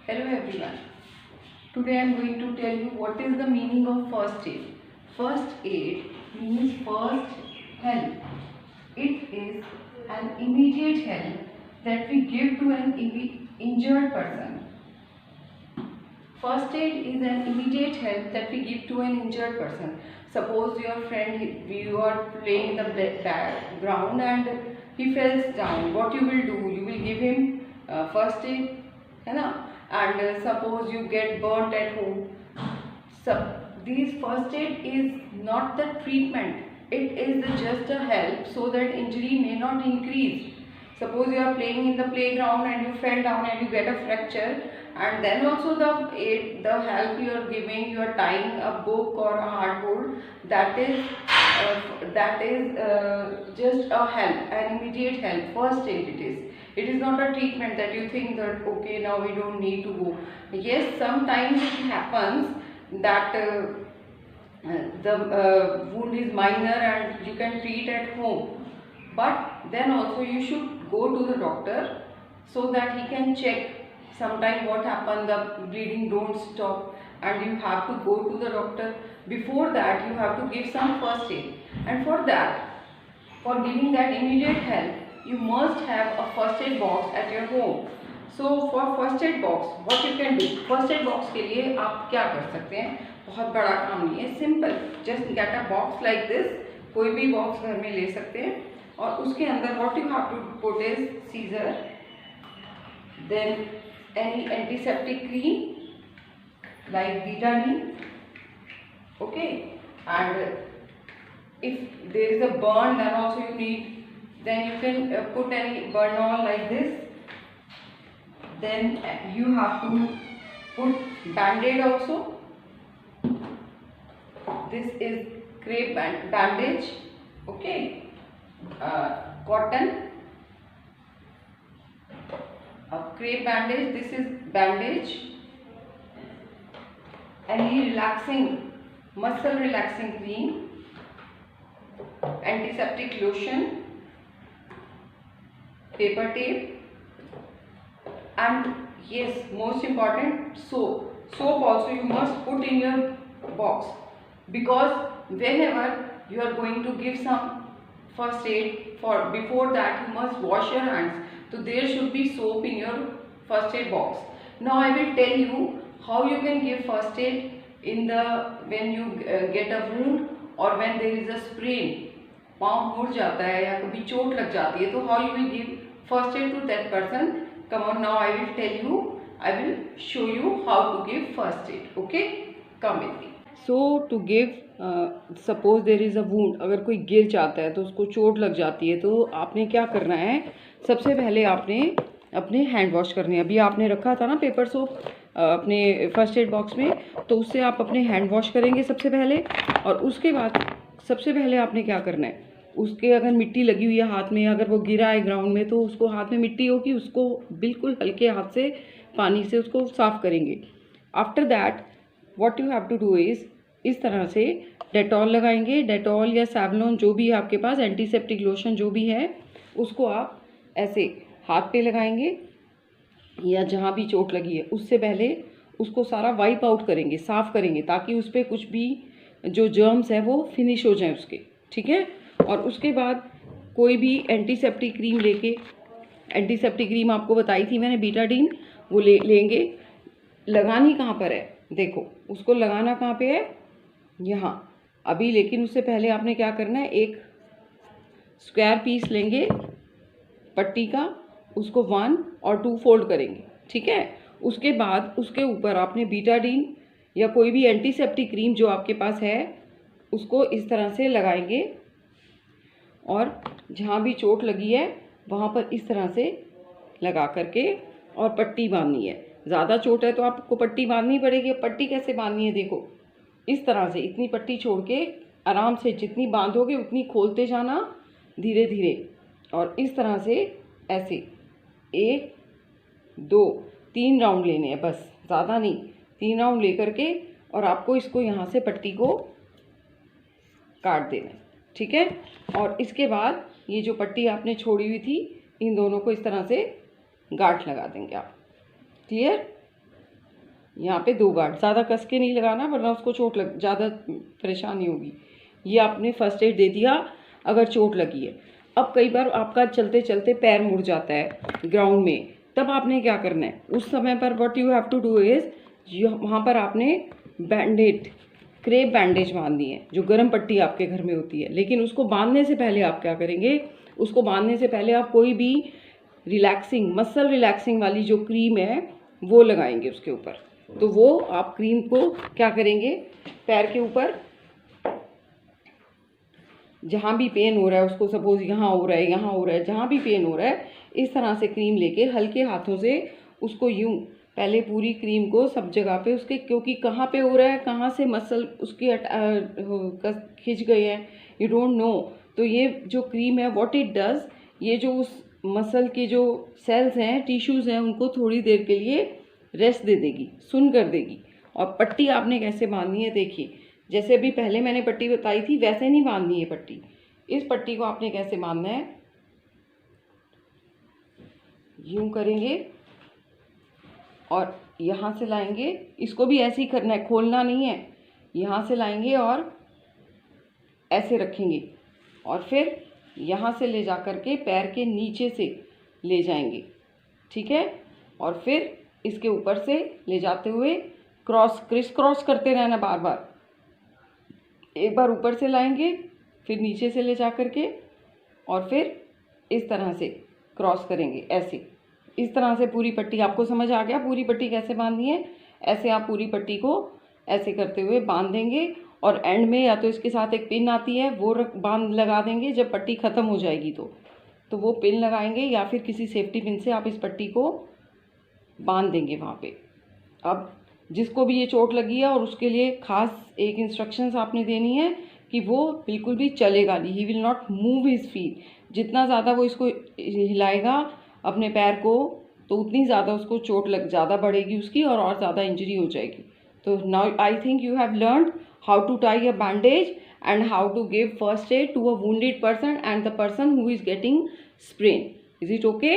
Hello everyone. Today I am going to tell you what is the meaning of first aid. First aid means first help. It is an immediate help that we give to an injured person. First aid is an immediate help that we give to an injured person. Suppose your friend, you are playing in the ground and he falls down. What you will do? You will give him first aid, है ना? And suppose you get burnt at home. So these first aid is not the treatment. It is just a help so that injury may not increase. Suppose you are playing in the playground and you fell down and you get a fracture, and then also the help you are giving, you are tying a book or a hardboard, that is just a help, an immediate help. First aid it is not a treatment that you think that okay, now we don't need to go. Yes, sometimes it happens that the wound is minor and you can treat at home, but then also you should go to the doctor so that he can check. Sometime what happen, the bleeding don't stop and you have to go to the doctor. Before that you have to give some first aid, and for that, for giving that immediate help, you must have a first aid box at your home. So for first aid box, what you can do, first aid box के लिए आप क्या कर सकते हैं, बहुत बड़ा काम नहीं है, simple, just get a box like this. कोई भी बॉक्स घर में ले सकते हैं और उसके अंदर what you have to put is scissor, then any antiseptic cream like Betadine, okay, and if there is a burn, then also you need, then you can put any Burnol like this. Then you have to put band-aid also. This is crepe bandage, okay, cotton, crepe bandage, this is bandage, any relaxing, muscle relaxing cream, antiseptic lotion, paper tape, and yes, most important, soap. Soap also you must put in your box, because whenever you are going to give some first aid, for before that you must wash your hands. So there should be soap in your first aid box. Now I will tell you how you can give first aid in the when you get a wound or when there is a sprain, पाँव मुड़ जाता है या कभी चोट लग जाती है, तो how you will give first aid to that person. Come on, now I will tell you, I will show you how to give first aid. Okay, come with me. So to give suppose there is a wound, अगर कोई गिर जाता है तो उसको चोट लग जाती है, तो आपने क्या करना है, सबसे पहले आपने अपने हैंड वॉश करने हैं। अभी आपने रखा था ना पेपर सोप अपने फर्स्ट एड बॉक्स में, तो उससे आप अपने हैंड वॉश करेंगे सबसे पहले। और उसके बाद सबसे पहले आपने क्या करना है, उसके अगर मिट्टी लगी हुई है हाथ में, अगर वो गिरा है ग्राउंड में तो उसको हाथ में मिट्टी होगी, उसको बिल्कुल हल्के हाथ से पानी से उसको साफ़ करेंगे। After that what you have to do is, इस तरह से डेटॉल लगाएंगे, डेटॉल या सैवलॉन जो भी है आपके पास, एंटीसेप्टिक लोशन जो भी है, उसको आप ऐसे हाथ पे लगाएंगे या जहाँ भी चोट लगी है, उससे पहले उसको सारा वाइप आउट करेंगे, साफ़ करेंगे, ताकि उस पर कुछ भी जो जर्म्स है वो फिनिश हो जाए उसके, ठीक है। और उसके बाद कोई भी एंटीसेप्टिक क्रीम लेके, एंटीसेप्टिक क्रीम आपको बताई थी मैंने बीटाडीन, वो लेंगे। लगानी कहाँ पर है, देखो उसको लगाना कहाँ पे है, यहाँ अभी। लेकिन उससे पहले आपने क्या करना है, एक स्क्वायर पीस लेंगे पट्टी का, उसको 1 और 2 फोल्ड करेंगे, ठीक है। उसके बाद उसके ऊपर आपने बीटाडीन या कोई भी एंटीसेप्टिक क्रीम जो आपके पास है उसको इस तरह से लगाएंगे, और जहाँ भी चोट लगी है वहाँ पर इस तरह से लगा करके और पट्टी बांधनी है। ज़्यादा चोट है तो आपको पट्टी बांधनी पड़ेगी। पट्टी कैसे बांधनी है, देखो इस तरह से, इतनी पट्टी छोड़ के आराम से, जितनी बांधोगे उतनी खोलते जाना धीरे धीरे, और इस तरह से ऐसे 1 2 3 राउंड लेने हैं, बस ज़्यादा नहीं, 3 राउंड ले करके, और आपको इसको यहाँ से पट्टी को काट देना है, ठीक है। और इसके बाद ये जो पट्टी आपने छोड़ी हुई थी, इन दोनों को इस तरह से गांठ लगा देंगे आप, क्लियर। यहाँ पे 2 गांठ, ज़्यादा कस के नहीं लगाना वरना उसको चोट लग, ज़्यादा परेशानी होगी। ये आपने फर्स्ट एड दे दिया अगर चोट लगी है। अब कई बार आपका चलते चलते पैर मुड़ जाता है ग्राउंड में, तब आपने क्या करना है, उस समय पर what you have to do is, वहाँ पर आपने बैंडेड क्रेप बैंडेज बांधनी है, जो गर्म पट्टी आपके घर में होती है। लेकिन उसको बांधने से पहले आप क्या करेंगे, उसको बांधने से पहले आप कोई भी रिलैक्सिंग, मसल रिलैक्सिंग वाली जो क्रीम है वो लगाएंगे उसके ऊपर। तो वो आप क्रीम को क्या करेंगे, पैर के ऊपर जहाँ भी पेन हो रहा है उसको, सपोज यहाँ हो रहा है, यहाँ हो रहा है, जहाँ भी पेन हो रहा है, इस तरह से क्रीम लेके हल्के हाथों से उसको यूं पहले पूरी क्रीम को सब जगह पे उसके, क्योंकि कहाँ पे हो रहा है, कहाँ से मसल उसके खिंच गए हैं, यू डोंट नो। तो ये जो क्रीम है व्हाट इट डज, ये जो उस मसल के जो सेल्स हैं, टिश्यूज़ हैं, उनको थोड़ी देर के लिए रेस्ट दे देगी, सुन कर देगी। और पट्टी आपने कैसे बांधनी है, देखिए जैसे अभी पहले मैंने पट्टी बताई थी वैसे नहीं बांधनी है पट्टी। इस पट्टी को आपने कैसे बांधना है, यूं करेंगे और यहाँ से लाएंगे, इसको भी ऐसे ही करना है, खोलना नहीं है, यहाँ से लाएंगे और ऐसे रखेंगे और फिर यहाँ से ले जा कर के पैर के नीचे से ले जाएंगे, ठीक है। और फिर इसके ऊपर से ले जाते हुए क्रिस क्रॉस करते रहना बार बार, एक बार ऊपर से लाएंगे, फिर नीचे से ले जा कर के और फिर इस तरह से क्रॉस करेंगे ऐसे। इस तरह से पूरी पट्टी, आपको समझ आ गया पूरी पट्टी कैसे बांधनी है। ऐसे आप पूरी पट्टी को ऐसे करते हुए बांध देंगे और एंड में या तो इसके साथ एक पिन आती है वो बांध लगा देंगे, जब पट्टी ख़त्म हो जाएगी तो वो पिन लगाएंगे या फिर किसी सेफ्टी पिन से आप इस पट्टी को बांध देंगे वहाँ पे। अब जिसको भी ये चोट लगी है और उसके लिए खास एक इंस्ट्रक्शंस आपने देनी है कि वो बिल्कुल भी चलेगा नहीं, he will not move his feet. जितना ज़्यादा वो इसको हिलाएगा अपने पैर को तो उतनी ज़्यादा उसको चोट ज़्यादा बढ़ेगी उसकी और ज़्यादा इंजरी हो जाएगी। तो now I think you have learned how to tie a bandage and how to give first aid to a wounded person and the person who is getting sprain. Is it okay?